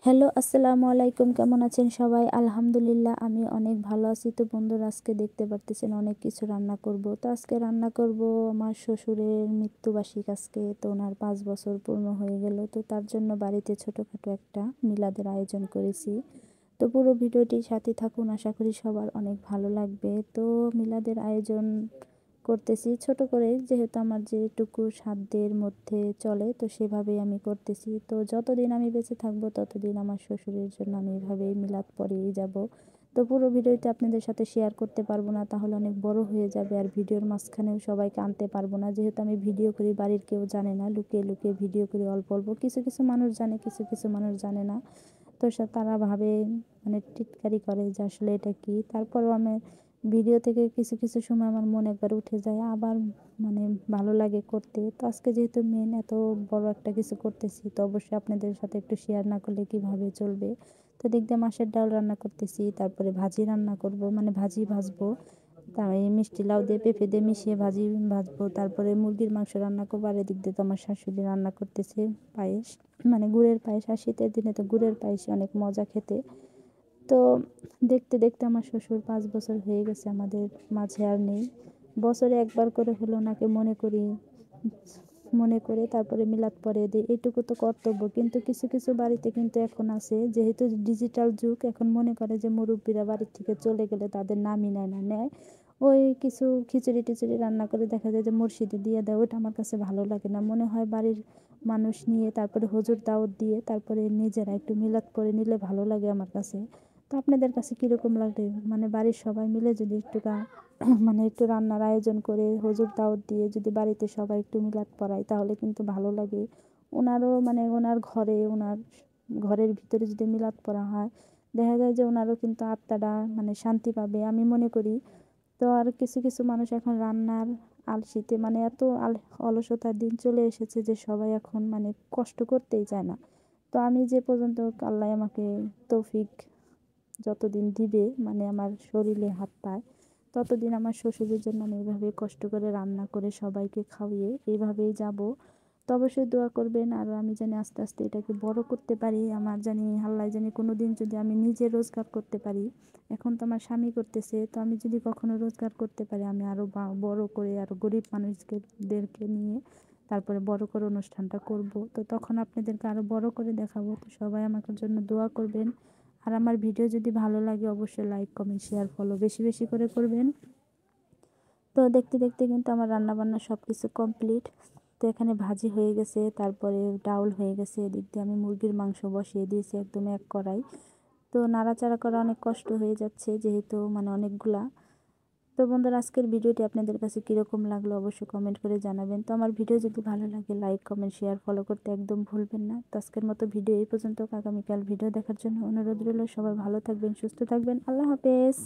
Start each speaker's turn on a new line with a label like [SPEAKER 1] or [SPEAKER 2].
[SPEAKER 1] Hello, আসসালামু আলাইকুম। কেমন আছেন সবাই? আলহামদুলিল্লাহ আমি অনেক ভালো আছি। তো বন্ধুরা, আজকে দেখতে পারতেছেন অনেক কিছু রান্না করব। তো আজকে রান্না করব আমার শ্বশুরের মৃত্যুবার্ষিকী আজকে। তো ওনার 5 বছর পূর্ণ হয়ে গেল। তো তার জন্য বাড়িতে ছোটোখাটো একটা মিলাদের আয়োজন করেছি। তো পুরো ভিডিওটির সাথে থাকুন, আশা করি সবার অনেক ভালো লাগবে। তো মিলাদের আয়োজন করতেছি ছোট করে, যেহেতু আমার যেটুকু সাধ্যের মধ্যে চলে তো সেভাবেই আমি করতেছি। তো যতদিন আমি বেঁচে থাকবো ততদিন আমার শ্বশুরের জন্য আমি এভাবেই মিলাদ পড়েই যাব। তো পুরো ভিডিওতে আপনাদের সাথে শেয়ার করতে পারবো না, তাহলে অনেক বড় হয়ে যাবে, আর ভিডিওর মাঝখানেও সবাইকে আনতে পারবো না। যেহেতু আমি ভিডিও করি, বাড়ির কেউ জানে না, লুকিয়ে লুকিয়ে ভিডিও করি অল্প অল্প। কিছু কিছু মানুষ জানে, কিছু কিছু মানুষ জানে না। তো তারা ভাবে, মানে টিটকারি করে যে আসলে এটা কি। তারপরও আমি ভিডিও থেকে কিছু কিছু সময় আমার মনে একবার উঠে যায়, আবার মানে ভালো লাগে করতে। তো আজকে যেহেতু মেন এত বড় একটা কিছু করতেছি, তো অবশ্যই আপনাদের সাথে একটু শেয়ার না করলে কিভাবে চলবে। তো দিক দিয়ে মাছের ডাল রান্না করতেছি, তারপরে ভাজি রান্না করব, মানে ভাজি ভাজবো। তার এই মিষ্টি লাউ দিয়ে পেঁপে দিয়ে মিশিয়ে ভাজি ভাজবো। তারপরে মুরগির মাংস রান্না করবো। আর এদিক দিয়ে তো আমার শাশুড়ি রান্না করতেছে পায়েস, মানে গুড়ের পায়েস। আর শীতের দিনে তো গুড়ের পায়েসই অনেক মজা খেতে। তো দেখতে দেখতে আমার শ্বশুর 5 বছর হয়ে গেছে, আমাদের মাঝে আর নেই। বছরে একবার করে হলো ওনাকে মনে করি, মনে করে তারপরে মিলাদ পড়ে দিই, এইটুকু তো কর্তব্য। কিন্তু কিছু কিছু বাড়িতে কিন্তু এখন আছে, যেহেতু ডিজিটাল যুগ, এখন মনে করে যে মুরব্বীরা বাড়ির থেকে চলে গেলে তাদের নামই নেয় না, নেয় ওই কিছু খিচুড়ি টিচুড়ি রান্না করে দেখা যায় যে মসজিদে দিয়ে দেয়। ওটা আমার কাছে ভালো লাগে না। মনে হয় বাড়ির মানুষ নিয়ে তারপরে হুজুর দাওয়াত দিয়ে তারপরে নিজেরা একটু মিলাদ পড়ে নিলে ভালো লাগে আমার কাছে। তো আপনাদের কাছে কীরকম লাগে? মানে বাড়ির সবাই মিলে যদি একটু মানে একটু রান্নার আয়োজন করে হুজুর দাওয়াত দিয়ে যদি বাড়িতে সবাই একটু মিলাদ পড়ায়, তাহলে কিন্তু ভালো লাগে। ওনারও মানে ওনার ঘরে, ওনার ঘরের ভিতরে যদি মিলাদ পড়া হয়, দেখা যায় যে ওনারও কিন্তু আত্মাটা মানে শান্তি পাবে, আমি মনে করি। তো আর কিছু কিছু মানুষ এখন রান্নার আলসিতে, মানে এত অলসতার দিন চলে এসেছে যে সবাই এখন মানে কষ্ট করতেই চায় না। তো আমি যে পর্যন্ত আল্লাহ আমাকে তৌফিক যতদিন দিবে, মানে আমার শরীরে হাত পায়, ততদিন আমার শ্বশুরের জন্য আমি এইভাবে কষ্ট করে রান্না করে সবাইকে খাওয়িয়ে এইভাবেই যাব। তো অবশ্যই দোয়া করবেন, আর আমি জানি আস্তে আস্তে এটাকে বড় করতে পারি। আমার জানি আল্লাহ জানি কোনো দিন যদি আমি নিজে রোজগার করতে পারি, এখন তো আমার স্বামী করতেছে, তো আমি যদি কখনো রোজগার করতে পারি, আমি আরও বড় করে আরও গরিব মানুষদেরকে নিয়ে তারপরে বড় করে অনুষ্ঠানটা করব। তো তখন আপনাদেরকে আরও বড় করে দেখাবো। তো সবাই আমার জন্য দোয়া করবেন। আর আমার ভিডিও যদি ভালো লাগে অবশ্যই লাইক কমেন্ট শেয়ার ফলো বেশি বেশি করে করবেন। তো দেখতে দেখতে কিন্তু আমার রান্না বান্না সব কিছু কমপ্লিট। তো এখানে ভাজি হয়ে গেছে, তারপরে ডাউল হয়ে গেছে, এদিক দিয়ে আমি মুরগির মাংস বসিয়ে দিয়েছি একদম এক কড়াই। তো নাড়াচাড়া করা অনেক কষ্ট হয়ে যাচ্ছে, যেহেতু মানে অনেকগুলা। তো বন্ধুরা, আজকের ভিডিওটি আপনাদের কাছে কীরকম লাগলো অবশ্যই কমেন্ট করে জানাবেন। তো আমার ভিডিও যদি ভালো লাগে লাইক কমেন্ট শেয়ার ফলো করতে একদম ভুলবেন না। তো আজকের মতো ভিডিও এই পর্যন্ত। আগামীকাল ভিডিও দেখার জন্য অনুরোধ রইল। সবাই ভালো থাকবেন, সুস্থ থাকবেন। আল্লাহ হাফেজ।